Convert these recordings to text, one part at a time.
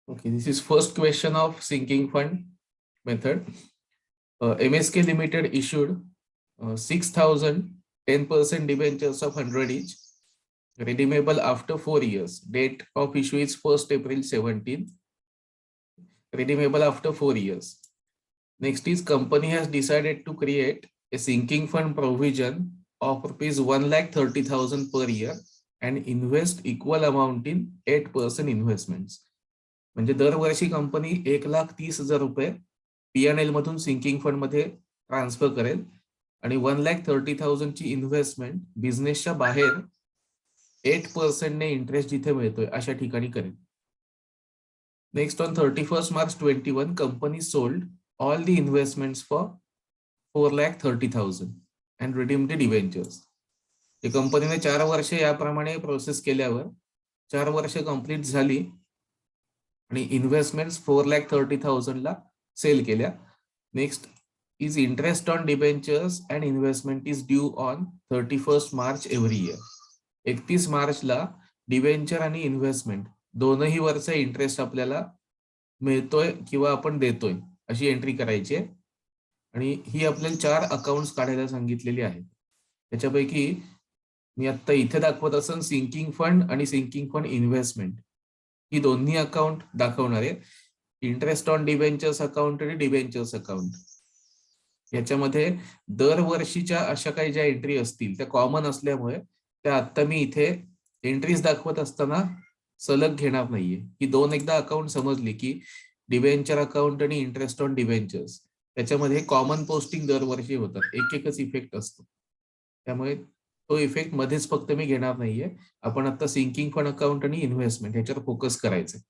Okay, this is first question of sinking fund method. MSK Limited issued 6,000 10% debentures of 100 each, redeemable after 4 years. Date of issue is 1st April 17, redeemable after 4 years. Next is company has decided to create a sinking fund provision of rupees 1,30,000 per year and invest equal amount in 8% investments. म्हणजे दरवर्षी company 1,30,000 रुपये P&L मधून sinking fund मध्ये transfer करेल आणि 1,30,000 ची investment बिझनेसच्या बाहेर 8% ने इंटरेस्ट जिथे मिळतोय अशा ठिकाणी करेल. Next on 31st March 21 company sold all the investments for 4,30,000 and redeemed the debentures. ही कंपनीने 4 वर्ष याप्रमाणे प्रोसेस केल्यावर 4 वर्ष कंप्लीट झाली आणि इन्व्हेस्टमेंट्स 4,30,000 ला सेल केल्या. Next is interest on debentures and investment is due on 31st March every year. 31 मार्चला डिबेंचर आणि इन्व्हेस्टमेंट दोनही वर्ष इंटरेस्ट आपल्याला मिळतोय किंवा आपण देतोय अशी एंट्री करायची आहे. आणि ही आपल्याला 4 अकाउंट्स काढायला सांगितलेली आहे. त्याच्यापैकी मी आता इथे दाखवत असेल सिंकिंग फंड आणि सिंकिंग फंड इन्व्हेस्टमेंट ही दोन्ही अकाउंट दाखवणार आहे. इंटरेस्ट ऑन डिबेंचर्स अकाउंट आणि डिबेंचर्स अकाउंट याच्यामध्ये दरवर्षीच्या अशा काही ज्या एंट्री असतील त्या कॉमन असल्यामुळे त्या आता मी इथे एंट्रीज दाखवत असताना सलग घेणार नाहीये. ही दोन एकदा अकाउंट समजली की डिबेंचर अकाउंट आणि इंटरेस्ट ऑन डिबेंचर्स त्याच्यामध्ये कॉमन पोस्टिंग दरवर्षी होतात, एकच इफेक्ट असतो. त्यामुळे तो इफेक्ट मध्येच फक्त मी घेणार नाहीये. आपण आता सिंकिंग फंड अकाउंट आणि इन्व्हेस्टमेंट ह्याच्यावर फोकस करायचंय.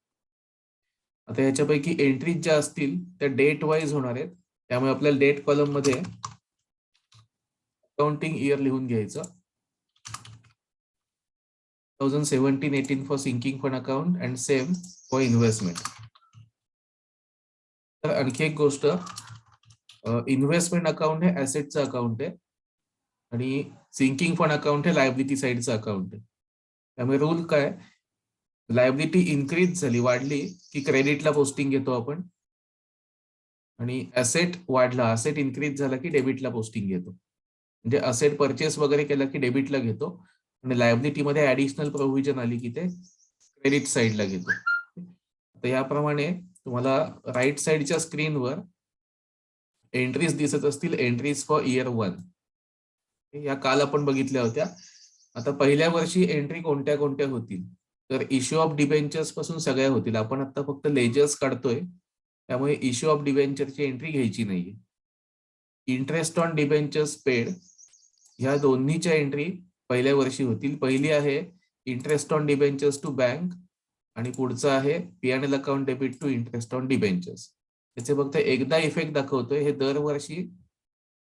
आता ह्याच्यापैकी एंट्रीज ज्या असतील त्या डेट वाईज होणार आहेत. त्यामुळे आपल्याला डेट कॉलम मध्ये अकाउंटिंग इयर लिहून घ्यायचं. 2017-18 for sinking fund account and same for investment. तर आणखी एक गोष्ट, इन्व्हेस्टमेंट अकाउंट हे ऍसेटचं अकाउंट आहे आणि सिंकिंग फंड अकाउंट हे लायबिलिटी साइडचं अकाउंट आहे. त्यामुळे रूल काय, लायबिलिटी इन्क्रीज झाली वाढली की क्रेडिटला पोस्टिंग घेतो आपण आणि असेट वाढला असेट इन्क्रीज झाला की डेबिटला पोस्टिंग घेतो. म्हणजे असेट परचेस वगैरे केला की डेबिटला घेतो आणि लायबिलिटी मध्ये ऍडिशनल प्रोव्हिजन आली की ते क्रेडिट साइडला घेतो. तर याप्रमाणे तुम्हाला राईट साइडच्या स्क्रीनवर एंट्रीज दिसत असतील, एंट्रीज फॉर इयर 1 या काल आपण बघितल्या होत्या. आता पहिल्या वर्षी एंट्री कोणत्या कोणत्या होतील, तर इश्यू ऑफ डिबेंचर्स पासून सगळ्या होतील. आपण आता फक्त लेजर्स काढतोय त्यामुळे इश्यू ऑफ डिबेंचरची एंट्री घ्यायची नाहीये. इंटरेस्ट ऑन डिबेंचर्स पेड ह्या दोन्हीच्या एंट्री पहिल्या वर्षी होतील. पहिली आहे interest on debentures to bank आणि पुढचा आहे P&L account debit to interest on debentures. त्याचे फक्त एकदा इफेक्ट दाखवतोय, हे दरवर्षी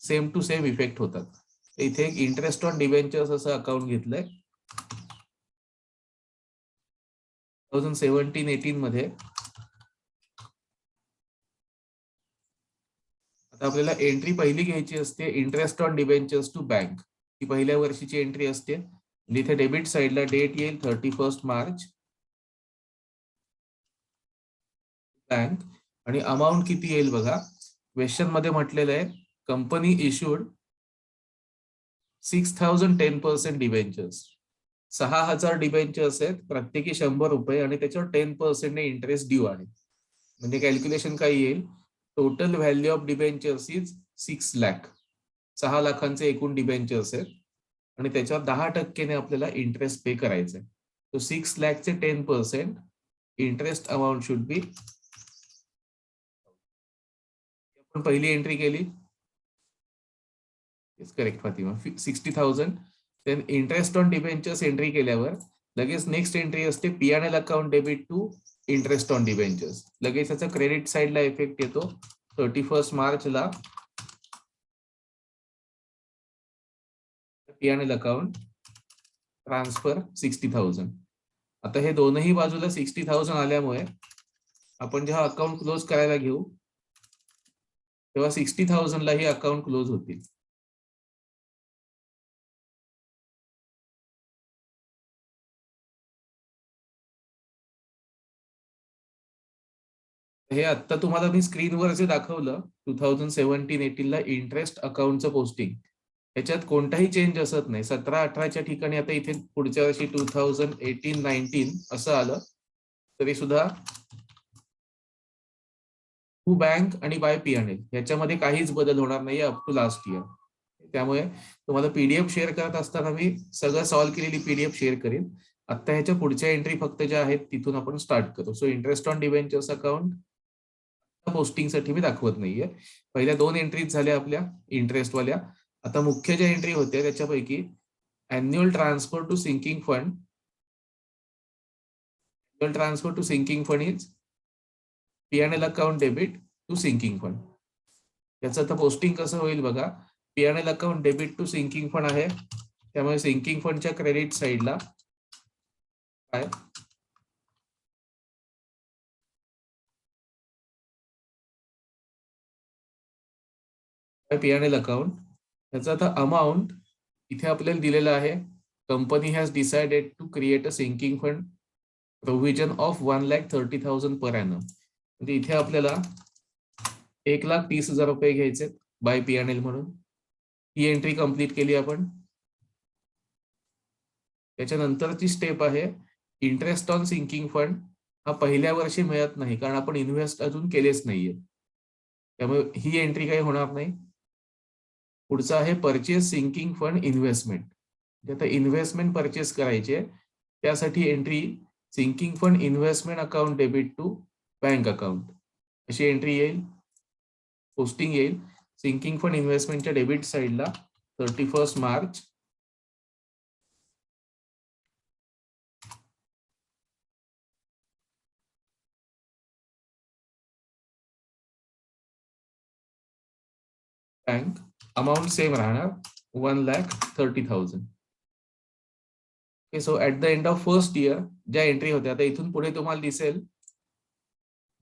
सेम टू सेम इफेक्ट होतात. इथे एक इंटरेस्ट ऑन डिबेंचर्स असं अकाउंट घेतलंय 2017-18 मध्ये. आता आपल्याला एंट्री पहिली घ्यायची असते interest on debentures to bank. ही पहिल्या वर्षीची एंट्री असते. इथे डेबिट साइडला डेट येईल 31st March बँक आणि अमाऊंट किती येईल बघा. क्वेश्चन मध्ये म्हटलेलं आहे कंपनी इश्यूड 6,000 10% डिबेंचर्स. 6,000 डिबेंचर्स आहेत, प्रत्येकी 100 रुपये आणि त्याच्यावर 10% ने इंटरेस्ट ड्यू आहे. म्हणजे कॅल्क्युलेशन काय येईल, total value of debentures is 6 lakh. 6 लाखांचे एकूण डिबेंचर्स आहेत आणि त्याच्यावर 10% आपल्याला इंटरेस्ट पे करायचं आहे. तो 6 लाखचे 10% इंटरेस्ट अमाऊंट शुड बी. आपण पहिली एंट्री केली, correct Fatima, 60,000. Then interest on debentures entry केल्यावर लगेच नेक्स्ट एंट्री असते P&L account debit to interest on debentures. लगेच त्याचा क्रेडिट साइडला इफेक्ट येतो 31st March ला P&L अकाउंट ट्रान्सफर 60,000. आता हे दोनही बाजूला 60,000 आल्यामुळे आपण जेव्हा अकाउंट क्लोज करायला घेऊ तेव्हा 60,000 ला ही अकाउंट क्लोज होतील. हे आता तुम्हाला मी स्क्रीनवर जे दाखवलं 2017-18 ला इंटरेस्ट अकाउंटचं पोस्टिंग, याच्यात कोणताही चेंज असत नाही. 17-18च्या ठिकाणी आता इथे पुढच्या वर्षी 2018-19 असं आलं तरी सुद्धा टू बँक आणि बाय P&L याच्यामध्ये काहीच बदल होणार नाहीये अप टू लास्ट इयर. त्यामुळे तुम्हाला पीडीएफ शेअर करत असताना मी सगळं सॉल्व्ह केलेली पीडीएफ शेअर करेन. आता ह्याच्या पुढच्या एंट्री फक्त ज्या आहेत तिथून आपण स्टार्ट करू. So interest on debentures account posting साठी मी दाखवत नाहीये. पहिल्या 2 एंट्रीज झाल्या आपल्या इंटरेस्ट वाल्या. आता मुख्य ज्या एंट्री होत्या त्याच्यापैकी annual transfer to sinking fund, transfer to sinking fund is P&L account debit to sinking fund. याचं आता पोस्टिंग कसं होईल बघा. P&L account debit to sinking fund आहे, त्यामुळे सिंकिंग फंडच्या क्रेडिट साइडला काय P&L अकाउंट. त्याचा आता अमाऊंट इथे आपल्याला दिलेला आहे. Company has decided to create a sinking fund provision of 1,30,000 per annum. म्हणजे इथे आपल्याला 1,30,000 रुपये घ्यायचे बाय P&L म्हणून. ही एंट्री कंप्लीट केली आपण. त्याच्यानंतरची स्टेप आहे इंटरेस्ट ऑन सिंकिंग फंड. हा पहिल्या वर्षी मिळत नाही कारण आपण इन्व्हेस्ट अजून केलेच नाहीये, त्यामुळे ही एंट्री काही होणार नाही. पुढचा आहे परचेस सिंकिंग फंड इन्व्हेस्टमेंट. आता इन्व्हेस्टमेंट परचेस करायचे, त्यासाठी entry sinking fund investment account debit to bank account अशी एंट्री येईल. पोस्टिंग येईल सिंकिंग फंड इन्व्हेस्टमेंटच्या डेबिट साइडला 31 मार्च बँक. अमाऊंट सेम राहणार 1,30,000. So at the end of first year ज्या एंट्री होत्या, आता इथून पुढे तुम्हाला दिसेल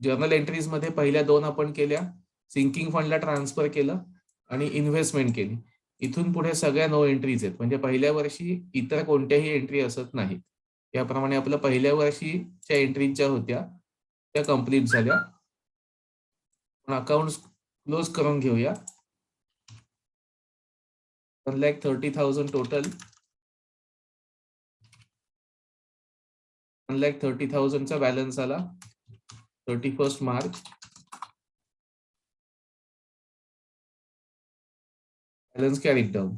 जर्नल एंट्रीज मध्ये पहिल्या 2 आपण केल्या, सिंकिंग फंडला ट्रान्सफर केलं आणि इन्व्हेस्टमेंट केली. इथून पुढे सगळ्या नो एंट्रीज आहेत, म्हणजे पहिल्या वर्षी इतर कोणत्याही एंट्री असत नाहीत. याप्रमाणे आपल्या पहिल्या वर्षीच्या एंट्रीज ज्या होत्या त्या कंप्लीट झाल्या. पण अकाउंट क्लोज करून घेऊया. 1,30,000 टोटल. 1,30,000 चा बॅलन्स आला 31 मार्च. Balance carried down.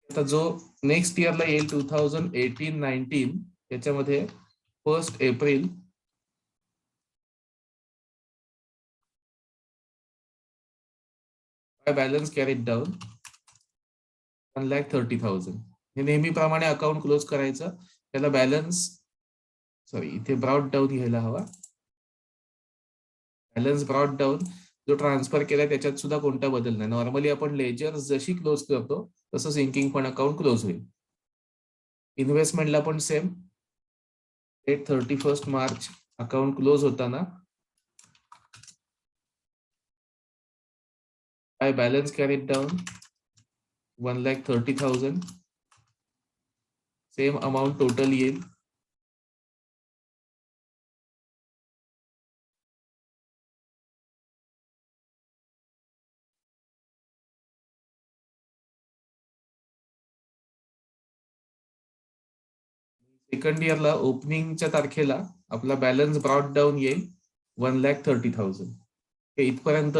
आता जो नेक्स्ट इयरला येईल 2018-19 याच्यामध्ये 1 एप्रिल बॅलन्स कॅरीड डाऊन 1,30,000. हे नेहमीप्रमाणे अकाउंट क्लोज करायचं. त्याला बॅलन्स इथे ब्रॉड डाऊन घ्यायला हवा. बॅलन्स ब्रॉड डाऊन जो ट्रान्सफर केलाय त्याच्यात सुद्धा कोणता बदल नाही. नॉर्मली आपण लेजर जशी क्लोज करतो तसं सिंकिंग फंड अकाउंट क्लोज होईल. इन्व्हेस्टमेंटला पण same date 31 March account close होताना by balance carried down 1,30,000. Same amount total येईल. सेकंड इयरला ओपनिंगच्या तारखेला आपला बॅलन्स ब्रॉड डाऊन येईल 1,30,000. हे इथपर्यंत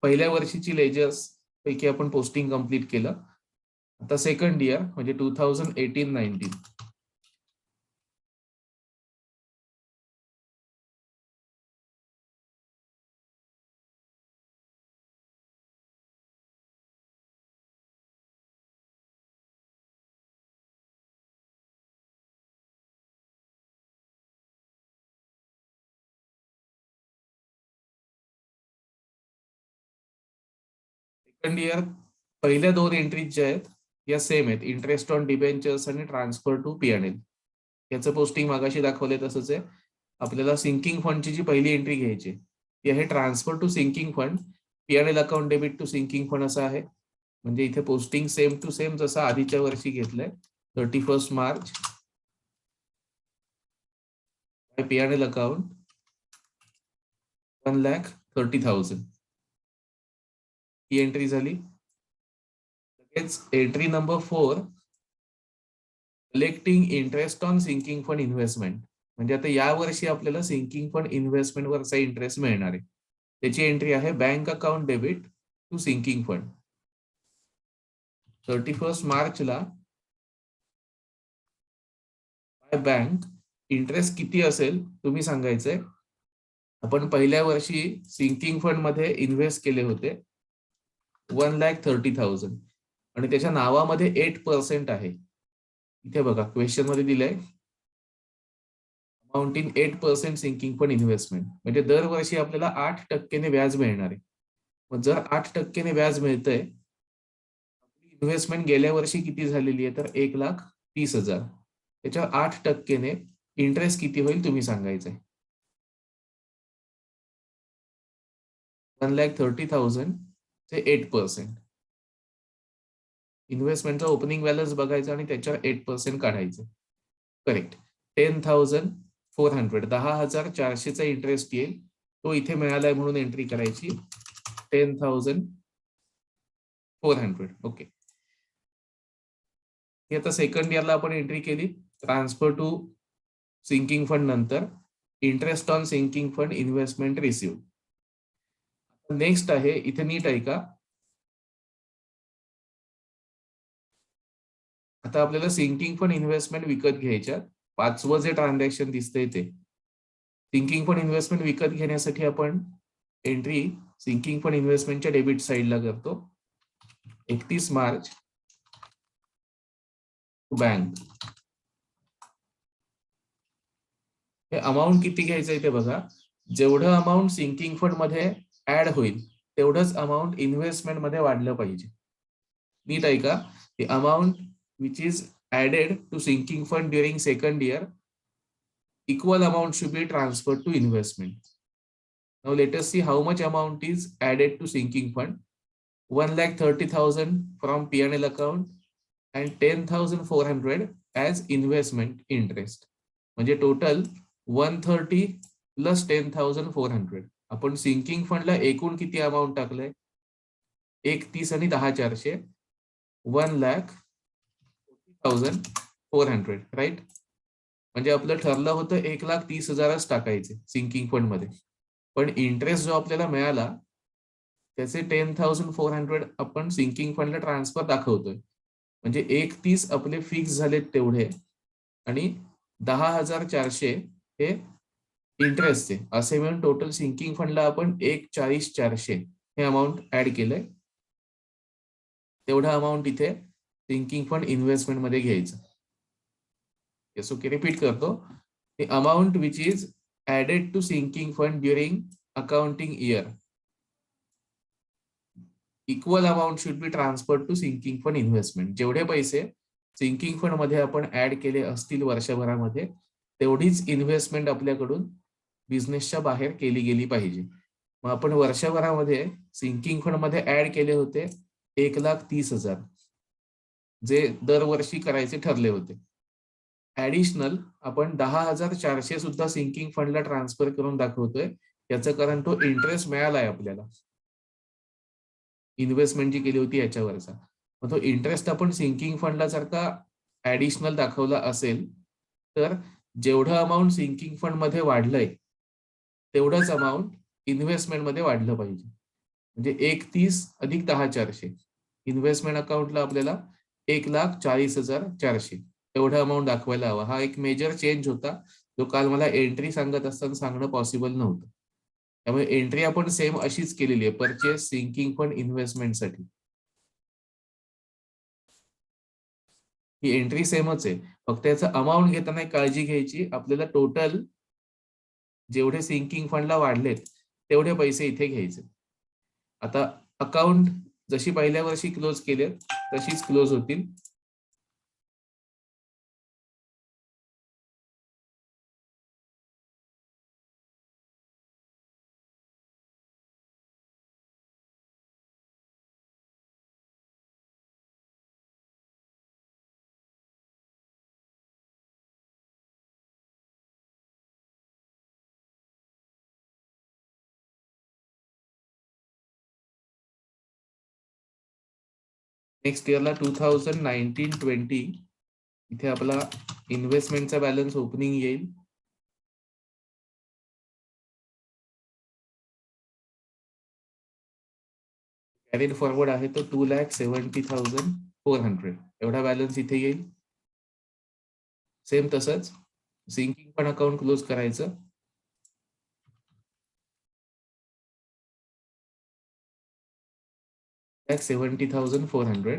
पहिल्या वर्षीची लेजर्स पैकी आपण पोस्टिंग कंप्लीट केलं. आता सेकंड इयर म्हणजे 2018-19. सेकंड इयर पहिल्या 2 एंट्रीज ज्या आहेत या सेम आहेत. इंटरेस्ट ऑन डिबेंचर्स आणि ट्रान्सफर टू P&L. याचं पोस्टिंग मागाशी दाखवलंय तसंच आहे. आपल्याला सिंकिंग फंडची जी पहिली एंट्री घ्यायची ती आहे transfer to sinking fund. P&L account debit to sinking fund असं आहे. म्हणजे इथे पोस्टिंग सेम टू सेम जसं आधीच्या वर्षी घेतलंय 31st March by P&L account 1,30,000 ही एंट्री झाली. लगेच entry number 4 collecting interest on sinking fund investment. म्हणजे आता या वर्षी आपल्याला सिंकिंग फंड इन्व्हेस्टमेंट वरचा इंटरेस्ट मिळणार आहे. त्याची एंट्री आहे bank account debit to sinking fund. 31st मार्चला बाय बँक इंटरेस्ट किती असेल तुम्ही सांगायचंय. आपण पहिल्या वर्षी सिंकिंग फंड मध्ये इन्व्हेस्ट केले होते 1,30,000 आणि त्याच्या नावामध्ये 8% आहे. इथे बघा क्वेश्चन मध्ये दिलंय amount in 8% sinking fund investment. म्हणजे दरवर्षी आपल्याला 8% व्याज मिळणार आहे. मग जर 8% व्याज मिळतंय, इन्व्हेस्टमेंट गेल्या वर्षी किती झालेली आहे तर 1,30,000. त्याच्यावर 8% इंटरेस्ट किती होईल तुम्ही सांगायचंय. 1,30,000 चे 8%. इन्व्हेस्टमेंटचा ओपनिंग बॅलन्स बघायचा आणि त्याच्यावर 8% काढायचं. करेक्ट. 10,400 10,400चा इंटरेस्ट येईल. तो इथे मिळालाय म्हणून एंट्री करायची 10,400. ओके. ही आता सेकंड इयरला आपण एंट्री केली. ट्रान्सफर टू सिंकिंग फंड नंतर interest on sinking fund investment receive. Next आहे, इथे नीट ऐका. आता आपल्याला सिंकिंग फंड इन्व्हेस्टमेंट विकत घ्यायच्यात. 5वं जे ट्रान्झॅक्शन दिसतंय ते सिंकिंग फंड इन्व्हेस्टमेंट विकत घेण्यासाठी आपण एंट्री सिंकिंग फंड इन्व्हेस्टमेंटच्या डेबिट साइडला करतो. 31 मार्च बँक. हे अमाऊंट किती घ्यायचंय ते बघा. जेवढं अमाऊंट सिंकिंग फंड मध्ये ऍड होईल तेवढंच अमाऊंट इन्व्हेस्टमेंट मध्ये वाढलं पाहिजे. नीट ऐका. The amount which is added to sinking fund during second year equal amount should be transferred to investment. Now let us see how much amount is added to sinking fund. 1,30,000 from P&L account and 10,400 as investment interest. म्हणजे total 130 plus 10,400. आपण sinking फंडला एकूण किती amount टाकलंय 1,30 आणि 10,400 1,40,400 right. म्हणजे आपलं ठरलं होतं 1,30,000च टाकायचे सिंकिंग फंड मध्ये. पण इंटरेस्ट जो आपल्याला मिळाला त्याचे 10,400 आपण सिंकिंग फंडला ट्रान्सफर दाखवतोय. म्हणजे 1,30 आपले फिक्स झालेत तेवढे आणि 10,400 हे इंटरेस्टचे असे मिळून टोटल सिंकिंग फंडला आपण 1,40,400 हे अमाऊंट ऍड केलंय. तेवढा अमाऊंट इथे सिंकिंग फंड इन्व्हेस्टमेंट मध्ये घ्यायचं. Yes okay. रिपीट करतो. The amount which is added to sinking fund during accounting year equal amount should be transfer to sinking fund investment. जेवढे पैसे सिंकिंग फंड मध्ये आपण ऍड केले असतील वर्षभरामध्ये तेवढीच इन्व्हेस्टमेंट आपल्याकडून बिझनेसच्या बाहेर केली गेली पाहिजे. मग आपण वर्षभरामध्ये सिंकिंग फंड मध्ये ऍड केले होते 1,30,000 जे दरवर्षी करायचे ठरले होते. ऍडिशनल आपण 10,400 सुद्धा सिंकिंग फंडला ट्रान्सफर करून दाखवतोय. याचं कारण तो इंटरेस्ट मिळालाय आपल्याला इन्व्हेस्टमेंट जी केली होती याच्यावरचा. मग तो इंटरेस्ट आपण सिंकिंग फंडला जर का ऍडिशनल दाखवला असेल तर जेवढं अमाऊंट सिंकिंग फंड मध्ये वाढलंय तेवढंच अमाऊंट इन्व्हेस्टमेंट मध्ये वाढलं पाहिजे. म्हणजे 1,30 अधिक 10,400 इन्व्हेस्टमेंट अकाउंटला आपल्याला 1,40,400 एवढा अमाऊंट दाखवायला हवा. हा एक मेजर चेंज होता जो काल मला एंट्री सांगत असताना सांगणं पॉसिबल नव्हतं. त्यामुळे एंट्री आपण सेम अशीच केलेली आहे परचेस सिंकिंग फंड इन्व्हेस्टमेंट साठी. ही एंट्री सेमच आहे. फक्त याचा अमाऊंट घेताना काळजी घ्यायची. आपल्याला टोटल जेवढे सिंकिंग फंडला वाढलेत तेवढे पैसे इथे घ्यायचे. आता अकाउंट जशी पहिल्या वर्षी क्लोज केलेत तशीच क्लोज होतील. नेक्स्ट इयरला 2019-20 इथे आपला इन्व्हेस्टमेंटचा बॅलन्स ओपनिंग येईल. कॅरीड फॉरवर्ड आहे तो 2,70,400 एवढा बॅलन्स इथे येईल. सेम तसंच सिंकिंग पण अकाउंट क्लोज करायचं. 1,70,400.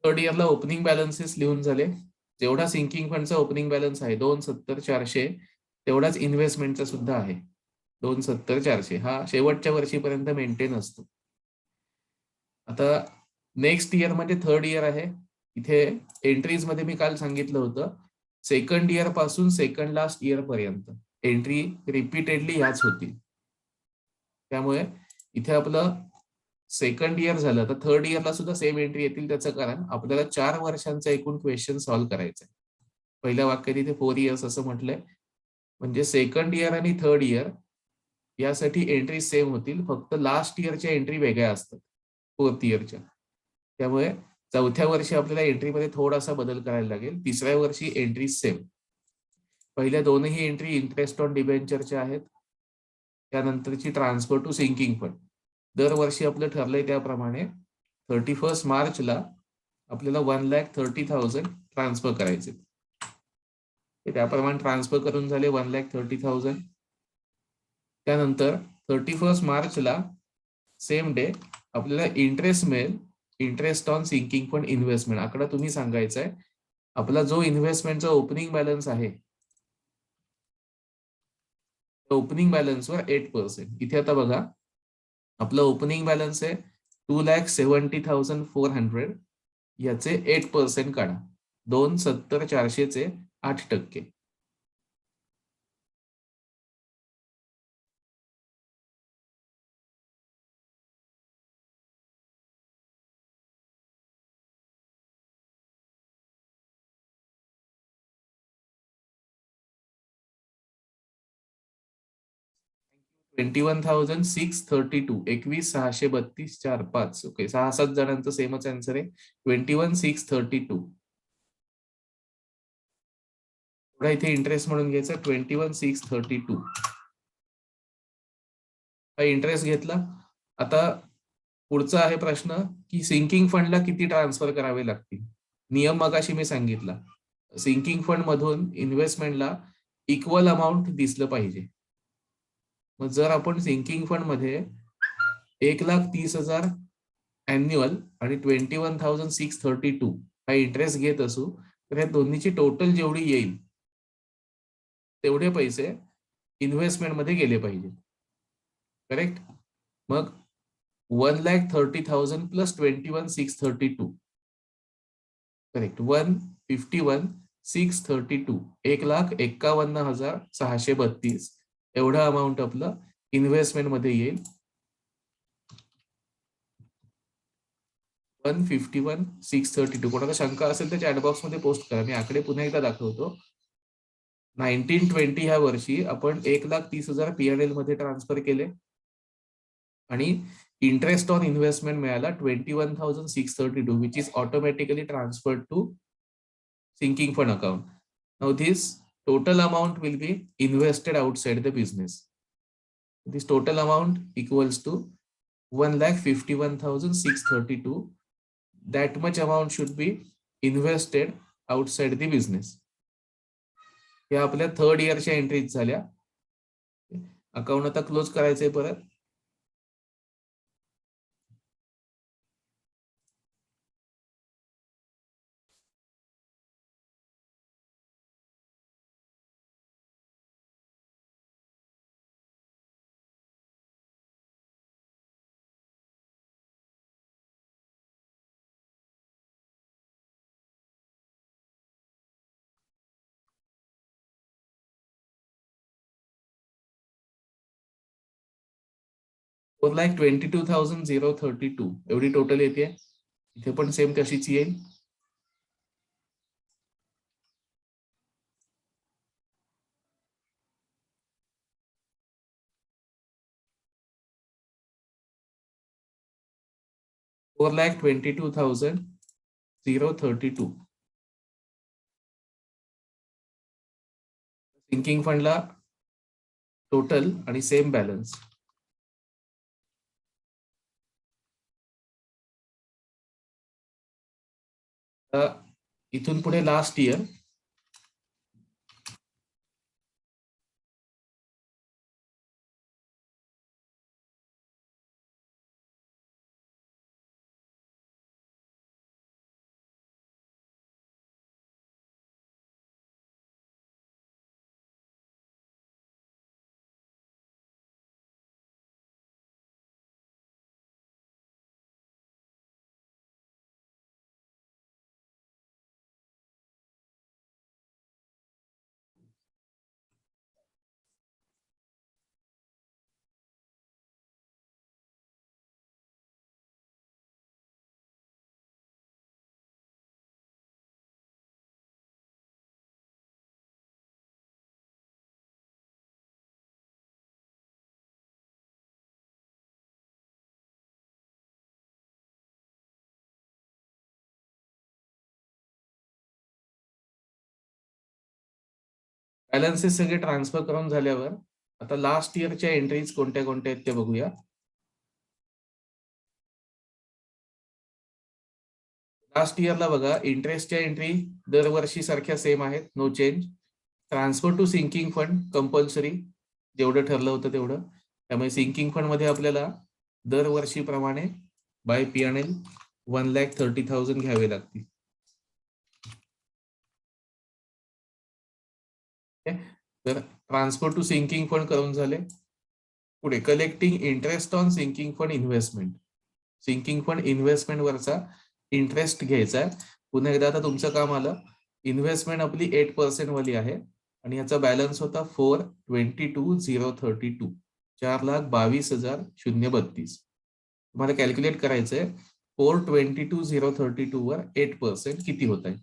थर्ड इयरला ओपनिंग बॅलन्सेस लिहून झाले. जेवढा सिंकिंग फंडचा ओपनिंग बॅलन्स आहे 2,70,400 तेवढाच इन्व्हेस्टमेंटचा सुद्धा आहे 2,70,400. हा शेवटच्या वर्षीपर्यंत मेंटेन असतो. आता नेक्स्ट इयर म्हणजे थर्ड इयर आहे. इथे एंट्रीज मध्ये मी काल सांगितलं होतं सेकंड इयर पासून सेकंड लास्ट इयर पर्यंत एंट्री रिपीटेडली ह्याच होतील. त्यामुळे इथे आपलं सेकंड इयर झालं तर थर्ड इयरला सुद्धा सेम एंट्री येतील. त्याचं कारण आपल्याला 4 वर्षांचा एकूण क्वेश्चन सॉल्व्ह करायचा आहे. पहिल्या वाक्यात इथे 4 इयर्स असं म्हटलंय, म्हणजे सेकंड इयर आणि थर्ड इयर यासाठी एंट्री सेम होतील, फक्त लास्ट इयरच्या एंट्री वेगळ्या असतात फोर्थ इयरच्या. त्यामुळे चौथ्या वर्षी आपल्याला एंट्रीमध्ये थोडासा बदल करायला लागेल. तिसऱ्या वर्षी एंट्री सेम. पहिल्या दोनही एंट्री इंटरेस्ट ऑन डिबेंचरच्या आहेत. त्यानंतरची ट्रान्सफर टू सिंकिंग फंड. दरवर्षी आपलं ठरलंय त्याप्रमाणे 31 मार्चला आपल्याला 1,30,000 ट्रान्सफर करायचे. त्याप्रमाणे ट्रान्सफर करून झाले 1,30,000. त्यानंतर 31 मार्चला सेम डे आपल्याला इंटरेस्ट मिळेल. Interest on sinking fund investment आकडा तुम्ही सांगायचा आहे. आपला जो इन्व्हेस्टमेंटचा ओपनिंग बॅलन्स आहे ओपनिंग बॅलन्सवर 8%. इथे आता बघा आपलं ओपनिंग बॅलन्स आहे 2,70,400. याचे 8% काढा. 2,70,400 8%. $21,632. 21,632 4,5. ओके 6-7 जणांचं सेमच आन्सर आहे. 21,632. थोडा इथे इंटरेस्ट म्हणून घ्यायचा 21,632. हा इंटरेस्ट घेतला. आता पुढचा आहे प्रश्न की सिंकिंग फंडला किती ट्रान्सफर करावे लागतील. नियम मगाशी मी सांगितला. सिंकिंग फंड मधून इन्व्हेस्टमेंटला इक्वल अमाऊंट दिसलं पाहिजे. मग जर आपण सिंकिंग फंड मध्ये 1,30,000 अॅन्युअल आणि 21,632 हा इंटरेस्ट घेत असू तर या दोन्हीची टोटल जेवढी येईल तेवढे पैसे इन्व्हेस्टमेंट मध्ये गेले पाहिजे. करेक्ट. मग 1,30,000 प्लस 21,632 करेक्ट 151,632 1,51,632 एवढं अमाऊंट आपलं इन्व्हेस्टमेंट मध्ये येईल. 151,632. कोणाला शंका असेल तर चॅट बॉक्स मध्ये पोस्ट करा. मी आकडे पुन्हा एकदा दाखवतो. 19-20 ह्या वर्षी आपण 1,30,000 पीएनएल मध्ये ट्रान्सफर केले आणि इंटरेस्ट ऑन इन्व्हेस्टमेंट मिळाला 21,632 which is automatically transferred to sinking fund account. Now this total amount will be invested outside the business. This total amount equals to 1,51,632. That much amount should be invested outside the business. या आपल्या third इयरच्या entries झाल्या. Account आता close करायचंय परत. 4,22,032 एवढी total येते. इथे पण सेम तशीच येईल. $4,22,032. सिंकिंग फंडला टोटल आणि सेम बॅलन्स. इथून पुढे लास्ट इयर. बॅलन्सेस सगळे ट्रान्सफर करून झाल्यावर आता लास्ट इयरच्या एंट्रीज कोणत्या कोणत्या आहेत ते बघूया. लास्ट इयरला बघा, इंटरेस्टच्या एंट्री दरवर्षी सारख्या सेम आहेत, no change. Transfer to sinking fund compulsory, जेवढं ठरलं होतं तेवढं. त्यामुळे सिंकिंग फंड मध्ये आपल्याला दरवर्षीप्रमाणे बाय P&L 1,30,000 घ्यावे लागतील. तर ट्रान्सफर टू सिंकिंग फंड करून झाले. पुढे collecting interest on sinking fund investment. Sinking fund investment वरचा इंटरेस्ट घ्यायचा. पुन्हा एकदा आता तुमचं काम आलं. इन्व्हेस्टमेंट आपली 8% वाली आहे आणि याचा बॅलन्स होता 4,22,032. 4,22,032. तुम्हाला कॅल्क्युलेट करायचंय 4,22,032 वर 8% किती होत आहे.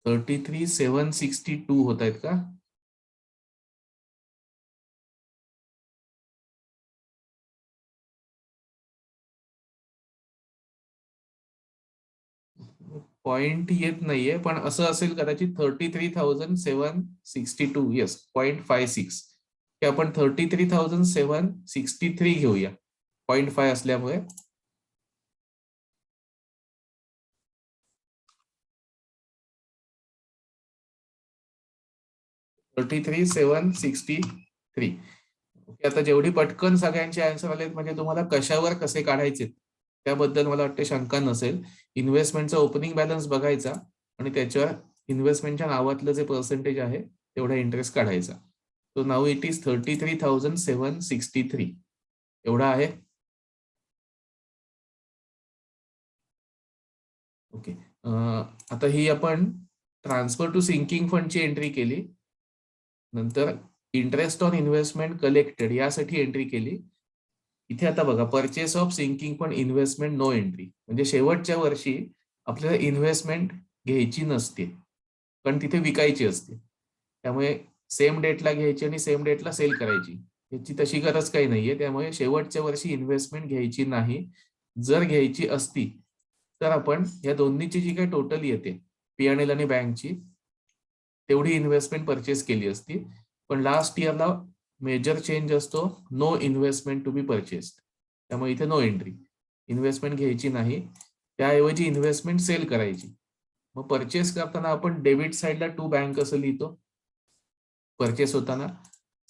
$33,762 होत आहेत का? पॉइंट येत नाहीये, पण असं असेल कदाचित 33,762. येस, 0.56. हे आपण 33,763 घेऊया 0.5 असल्यामुळे. $33,763. ओके, आता जेवढी पटकन सगळ्यांचे आन्सर आलेत म्हणजे तुम्हाला कशावर कसे काढायचे त्याबद्दल मला वाटते शंका नसेल. इन्व्हेस्टमेंटचा ओपनिंग बॅलन्स बघायचा आणि त्याच्यावर इन्व्हेस्टमेंटच्या नावातलं जे पर्सेंटेज आहे तेवढा इंटरेस्ट काढायचा. सो नाऊ इट इज 33,763 एवढा आहे. ओके, आता ही आपण ट्रान्सफर टू सिंकिंग फंडची एंट्री केली. नंतर इंटरेस्ट ऑन इन्व्हेस्टमेंट कलेक्टेड यासाठी एंट्री केली. इथे आता बघा, purchase of sinking fund investment no entry. म्हणजे शेवटच्या वर्षी आपल्याला इन्व्हेस्टमेंट घ्यायची नसते, पण तिथे विकायची असते. त्यामुळे सेम डेटला घ्यायची आणि सेम डेटला सेल करायची, याची तशी गरज काही नाहीये. त्यामुळे शेवटच्या वर्षी इन्व्हेस्टमेंट घ्यायची नाही. जर घ्यायची असती तर आपण या दोन्हीची जी काही टोटल येते P&L आणि बँकची तेवढी इन्व्हेस्टमेंट परचेस केली असती. पण लास्ट इयरला मेजर चेंज असतो, no investment to be purchased. त्यामुळे इथे नो एंट्री, इन्व्हेस्टमेंट घ्यायची नाही, त्याऐवजी इन्व्हेस्टमेंट सेल करायची. मग परचेस करताना आपण डेबिट साइडला टू बँक असं लिहितो परचेस होताना.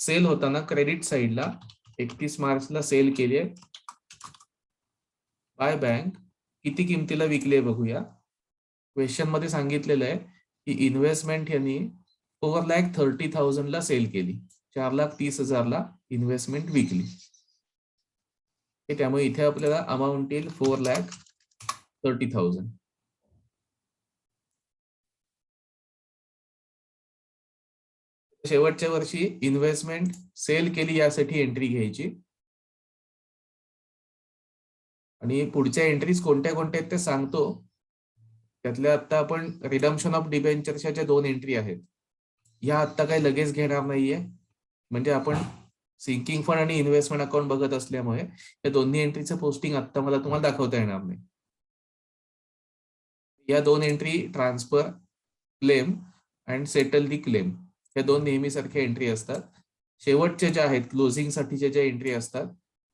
सेल होताना क्रेडिट साइडला 31 मार्चला सेल केली आहे बाय बँक. किती किमतीला विकले बघूया. क्वेश्चन मध्ये सांगितलेलं आहे की इन्व्हेस्टमेंट यांनी 4,30,000 ला सेल केली, 4,30,000 ला इन्व्हेस्टमेंट विकली. त्यामुळे इथे आपल्याला अमाऊंट येईल 4,30,000. शेवटच्या वर्षी इन्व्हेस्टमेंट सेल केली यासाठी एंट्री घ्यायची. आणि पुढच्या एंट्रीज कोणत्या कोणत्या आहेत ते सांगतो. त्यातल्या आता आपण रिडम्पशन ऑफ डिबेंचरच्या ज्या 2 एंट्री आहेत या आता काही लगेच घेणार नाहीये. म्हणजे आपण सिंकिंग फंड आणि इन्व्हेस्टमेंट अकाउंट बघत असल्यामुळे या दोन्ही एंट्रीचं पोस्टिंग आता मला तुम्हाला दाखवता येणार नाही. या 2 entry transfer, claim and settle the claim या 2 नेहमीसारख्या एंट्री असतात. शेवटच्या ज्या आहेत क्लोजिंग साठीच्या ज्या एंट्री असतात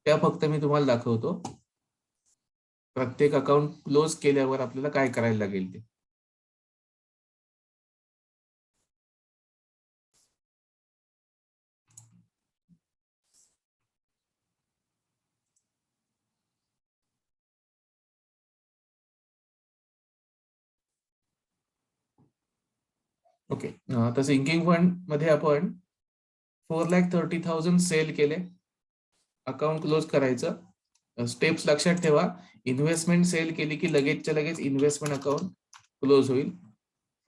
त्या फक्त मी तुम्हाला दाखवतो. प्रत्येक अकाउंट क्लोज केल्यावर आपल्याला काय करायला लागेल ते. ओके, तर सिंकिंग फंड मध्ये आपण 4,30,000 सेल केले. अकाउंट क्लोज करायचं. स्टेप्स लक्षात ठेवा. इन्व्हेस्टमेंट सेल केली की लगेचच्या लगेच इन्व्हेस्टमेंट अकाउंट क्लोज होईल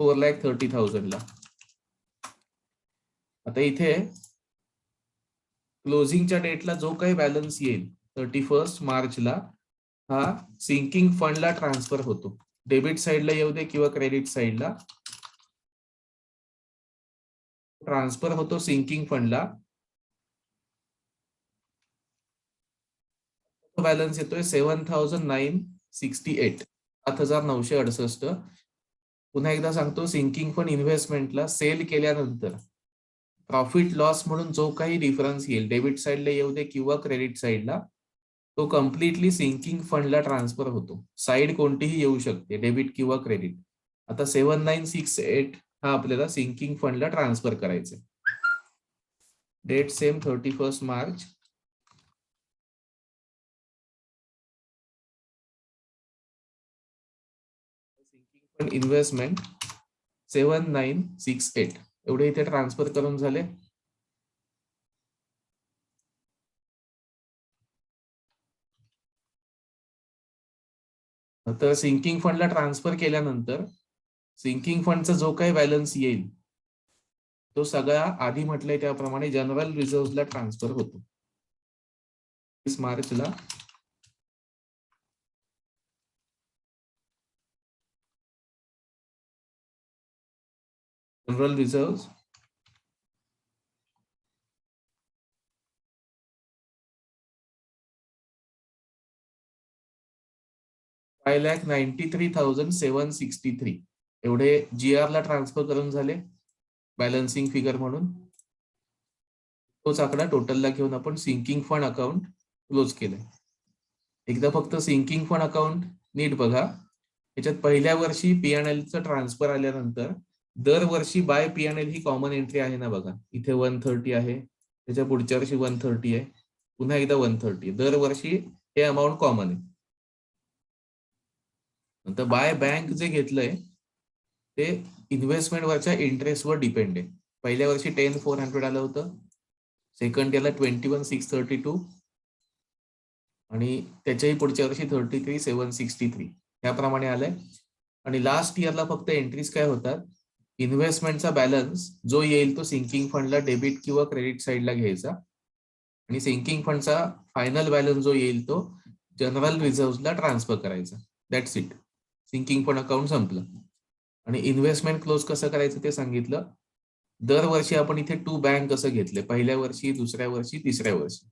4,30,000 ला. आता इथे क्लोजिंगच्या डेटला जो काही बॅलन्स येईल 31 मार्चला हा सिंकिंग फंडला ट्रान्सफर होतो. डेबिट साइडला येऊ दे किंवा क्रेडिट साइडला ट्रान्सफर होतो सिंकिंग फंडला. बॅलन्स येतोय 7,968 7,968. पुन्हा एकदा सांगतो, सिंकिंग फंड इन्व्हेस्टमेंटला सेल केल्यानंतर प्रॉफिट लॉस म्हणून जो काही डिफरन्स येईल डेबिट साइडला येऊ दे किंवा क्रेडिट साइडला तो कम्प्लिटली सिंकिंग फंडला ट्रान्सफर होतो. साइड कोणतीही येऊ शकते, डेबिट किंवा क्रेडिट. आता 7,968 हा आपल्याला सिंकिंग फंडला ट्रान्सफर करायचा. Date same 31 March. Sinking fund investment 7,968 एवढे इथे ट्रान्सफर करून झाले. तर सिंकिंग फंडला ट्रान्सफर केल्यानंतर सिंकिंग फंडचा जो काही बॅलन्स येईल तो सगळा आधी म्हटलंय त्याप्रमाणे जनरल रिझर्व्हला ट्रान्सफर होतो. 30 मार्चला जनरल रिझर्व्ह 5,93,763 एवढे GR ला ट्रान्सफर करून झाले बॅलन्सिंग फिगर म्हणून. तोच आकडा टोटलला घेऊन आपण सिंकिंग फंड अकाउंट क्लोज केलंय. एकदा फक्त सिंकिंग फंड अकाउंट नीट बघा. याच्यात पहिल्या वर्षी P&L चं ट्रान्सफर आल्यानंतर दरवर्षी बाय P&L ही कॉमन एंट्री आहे ना बघा. इथे 130 आहे, त्याच्या पुढच्या वर्षी 130 आहे, पुन्हा एकदा 130. दरवर्षी हे अमाऊंट कॉमन आहे. नंतर बाय बँक जे घेतलंय ते इन्व्हेस्टमेंट वरच्या इंटरेस्ट वर डिपेंड आहे. पहिल्या वर्षी 10,400 आलं होतं, सेकंड इयरला 21,632 आणि त्याच्याही पुढच्या वर्षी 33,763 याप्रमाणे आलंय. आणि लास्ट इयरला फक्त एंट्रीज काय होतात, इन्व्हेस्टमेंटचा बॅलन्स जो येईल तो सिंकिंग फंडला डेबिट किंवा क्रेडिट साइडला घ्यायचा आणि सिंकिंग फंडचा फायनल बॅलन्स जो येईल तो जनरल रिझर्व्हला ट्रान्सफर करायचा. That's it. Sinking fund account संपलं. आणि इन्व्हेस्टमेंट क्लोज कसं करायचं ते सांगितलं. दरवर्षी आपण इथे 2 बँक कसं घेतले, पहिल्या वर्षी, दुसऱ्या वर्षी, तिसऱ्या वर्षी.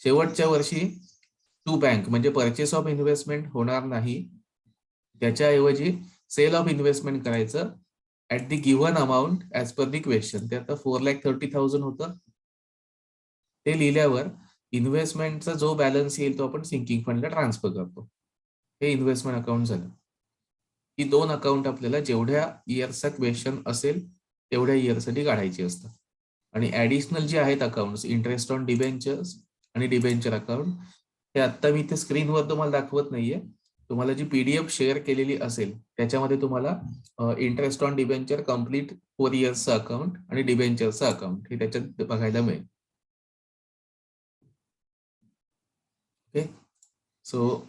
शेवटच्या वर्षी 2 बँक म्हणजे परचेस ऑफ इन्व्हेस्टमेंट होणार नाही, त्याच्याऐवजी सेल ऑफ इन्व्हेस्टमेंट करायचं at the given amount as per the question. ते आता 4,30,000 होतं. ते लिहिल्यावर इन्व्हेस्टमेंटचा जो बॅलन्स येईल तो आपण सिंकिंग फंडला ट्रान्सफर करतो. हे इन्व्हेस्टमेंट अकाउंट झालं. ही 2 अकाउंट आपल्याला जेवढ्या इयर्सचा क्वेश्चन असेल तेवढ्या इयरसाठी काढायची असतात. आणि ऍडिशनल जे आहेत अकाउंट, इंटरेस्ट ऑन डिबेंचर्स आणि डिबेंचर अकाउंट, हे आता मी इथे स्क्रीनवर तुम्हाला दाखवत नाहीये. तुम्हाला जी PDF शेअर केलेली असेल त्याच्यामध्ये तुम्हाला इंटरेस्ट ऑन डिबेंचर कम्प्लीट 4 इयर्सचं अकाउंट आणि डिबेंचरचं अकाउंट हे त्याच्यात बघायला मिळेल. Okay, so